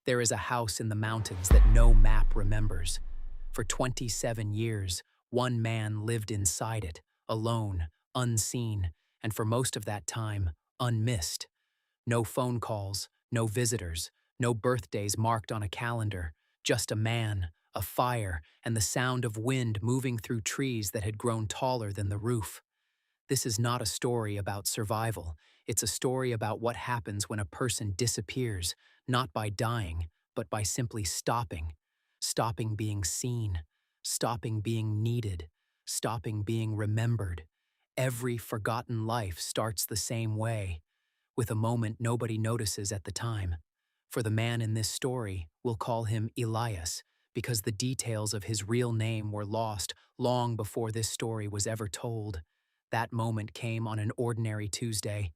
There is a house in the mountains that no map remembers. For 27 years, one man lived inside it, alone, unseen, and for most of that time, unmissed. No phone calls, no visitors, no birthdays marked on a calendar, just a man, a fire, and the sound of wind moving through trees that had grown taller than the roof. This is not a story about survival. It's a story about what happens when a person disappears, not by dying, but by simply stopping. Stopping being seen, stopping being needed, stopping being remembered. Every forgotten life starts the same way, with a moment nobody notices at the time. For the man in this story, we'll call him Elias, because the details of his real name were lost long before this story was ever told. That moment came on an ordinary Tuesday.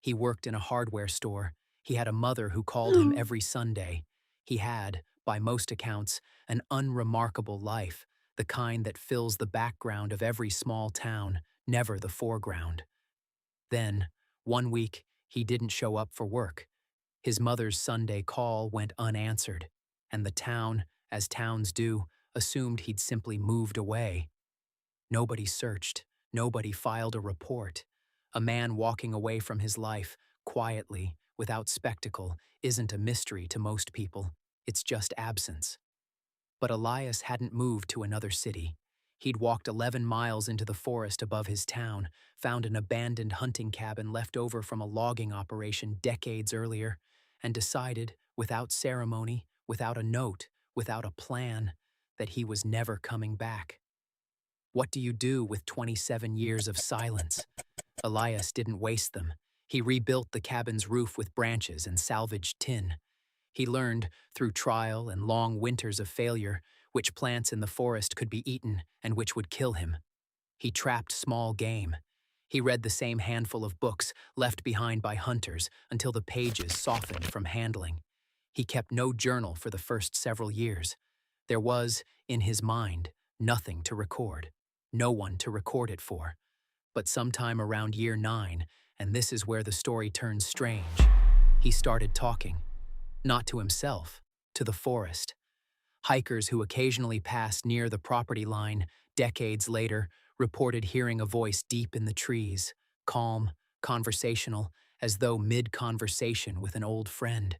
He worked in a hardware store. He had a mother who called him every Sunday. He had, by most accounts, an unremarkable life, the kind that fills the background of every small town, never the foreground. Then, one week, he didn't show up for work. His mother's Sunday call went unanswered, and the town, as towns do, assumed he'd simply moved away. Nobody searched. Nobody filed a report. A man walking away from his life, quietly, without spectacle, isn't a mystery to most people. It's just absence. But Elias hadn't moved to another city. He'd walked 11 miles into the forest above his town, found an abandoned hunting cabin left over from a logging operation decades earlier, and decided, without ceremony, without a note, without a plan, that he was never coming back. What do you do with 27 years of silence? Elias didn't waste them. He rebuilt the cabin's roof with branches and salvaged tin. He learned, through trial and long winters of failure, which plants in the forest could be eaten and which would kill him. He trapped small game. He read the same handful of books left behind by hunters until the pages softened from handling. He kept no journal for the first several years. There was, in his mind, nothing to record. No one to record it for. But sometime around year 9, and this is where the story turns strange, he started talking. Not to himself, to the forest. Hikers who occasionally passed near the property line, decades later, reported hearing a voice deep in the trees, calm, conversational, as though mid-conversation with an old friend.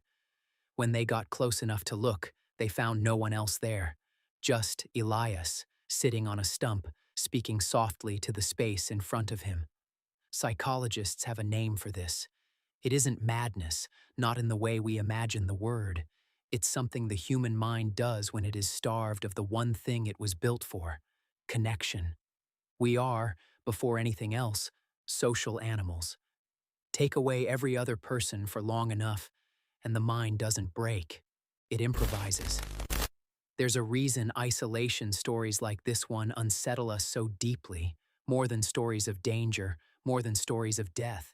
When they got close enough to look, they found no one else there, just Elias, sitting on a stump, speaking softly to the space in front of him. Psychologists have a name for this. It isn't madness, not in the way we imagine the word. It's something the human mind does when it is starved of the one thing it was built for: connection. We are, before anything else, social animals. Take away every other person for long enough, and the mind doesn't break. It improvises. There's a reason isolation stories like this one unsettle us so deeply, more than stories of danger, more than stories of death.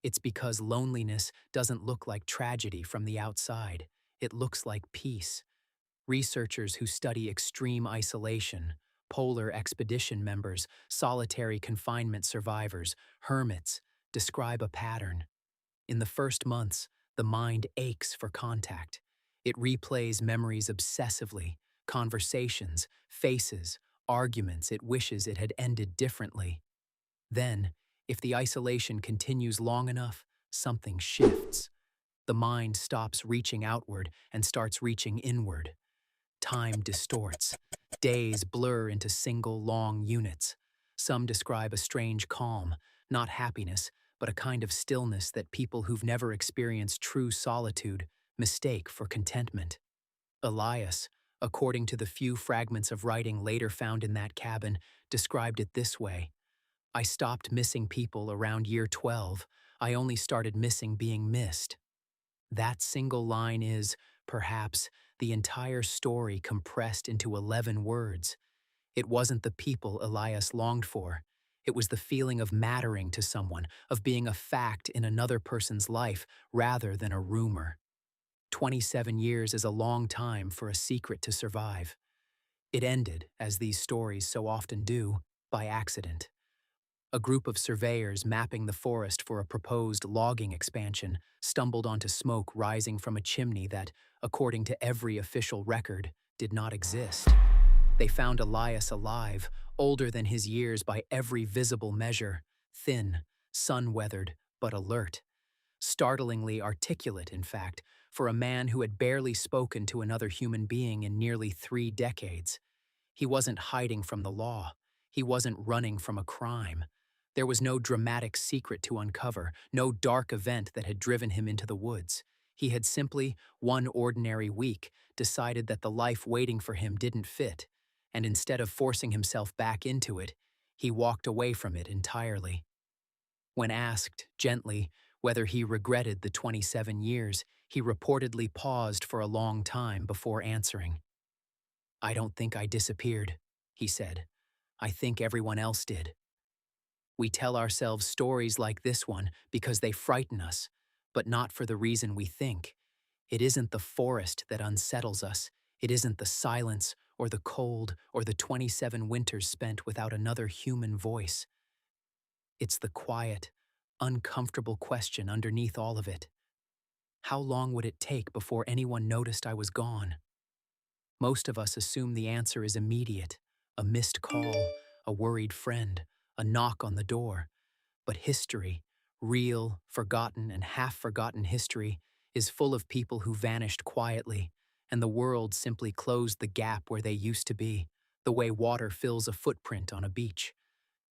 It's because loneliness doesn't look like tragedy from the outside. It looks like peace. Researchers who study extreme isolation, polar expedition members, solitary confinement survivors, hermits, describe a pattern. In the first months, the mind aches for contact. It replays memories obsessively, conversations, faces, arguments it wishes it had ended differently. Then, if the isolation continues long enough, something shifts. The mind stops reaching outward and starts reaching inward. Time distorts. Days blur into single, long units. Some describe a strange calm, not happiness, but a kind of stillness that people who've never experienced true solitude mistake for contentment. Elias, according to the few fragments of writing later found in that cabin, described it this way: I stopped missing people around year 12. I only started missing being missed. That single line is, perhaps, the entire story compressed into 11 words. It wasn't the people Elias longed for. It was the feeling of mattering to someone, of being a fact in another person's life rather than a rumor. 27 years is a long time for a secret to survive. It ended, as these stories so often do, by accident. A group of surveyors mapping the forest for a proposed logging expansion stumbled onto smoke rising from a chimney that, according to every official record, did not exist. They found Elias alive, older than his years by every visible measure, thin, sun-weathered, but alert. Startlingly articulate, in fact, for a man who had barely spoken to another human being in nearly 3 decades. He wasn't hiding from the law. He wasn't running from a crime. There was no dramatic secret to uncover, no dark event that had driven him into the woods. He had simply, one ordinary week, decided that the life waiting for him didn't fit, and instead of forcing himself back into it, he walked away from it entirely. When asked, gently, whether he regretted the 27 years, he reportedly paused for a long time before answering. "I don't think I disappeared," he said. "I think everyone else did." We tell ourselves stories like this one because they frighten us, but not for the reason we think. It isn't the forest that unsettles us. It isn't the silence or the cold or the 27 winters spent without another human voice. It's the quiet, uncomfortable question underneath all of it. How long would it take before anyone noticed I was gone? Most of us assume the answer is immediate, a missed call, a worried friend, a knock on the door. But history, real, forgotten, and half-forgotten history, is full of people who vanished quietly, and the world simply closed the gap where they used to be, the way water fills a footprint on a beach.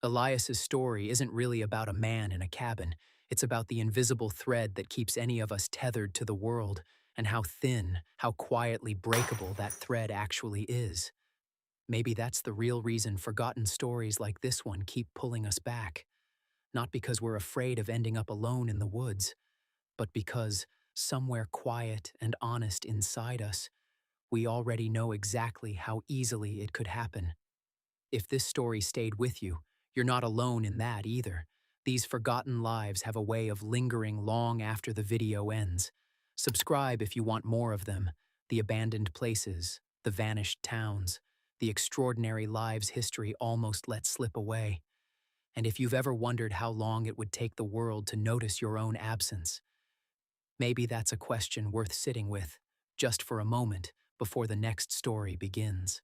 Elias's story isn't really about a man in a cabin. It's about the invisible thread that keeps any of us tethered to the world, and how thin, how quietly breakable that thread actually is. Maybe that's the real reason forgotten stories like this one keep pulling us back. Not because we're afraid of ending up alone in the woods, but because, somewhere quiet and honest inside us, we already know exactly how easily it could happen. If this story stayed with you, you're not alone in that either. These forgotten lives have a way of lingering long after the video ends. Subscribe if you want more of them. The abandoned places, the vanished towns, the extraordinary lives history almost let slip away. And if you've ever wondered how long it would take the world to notice your own absence, maybe that's a question worth sitting with, just for a moment, before the next story begins.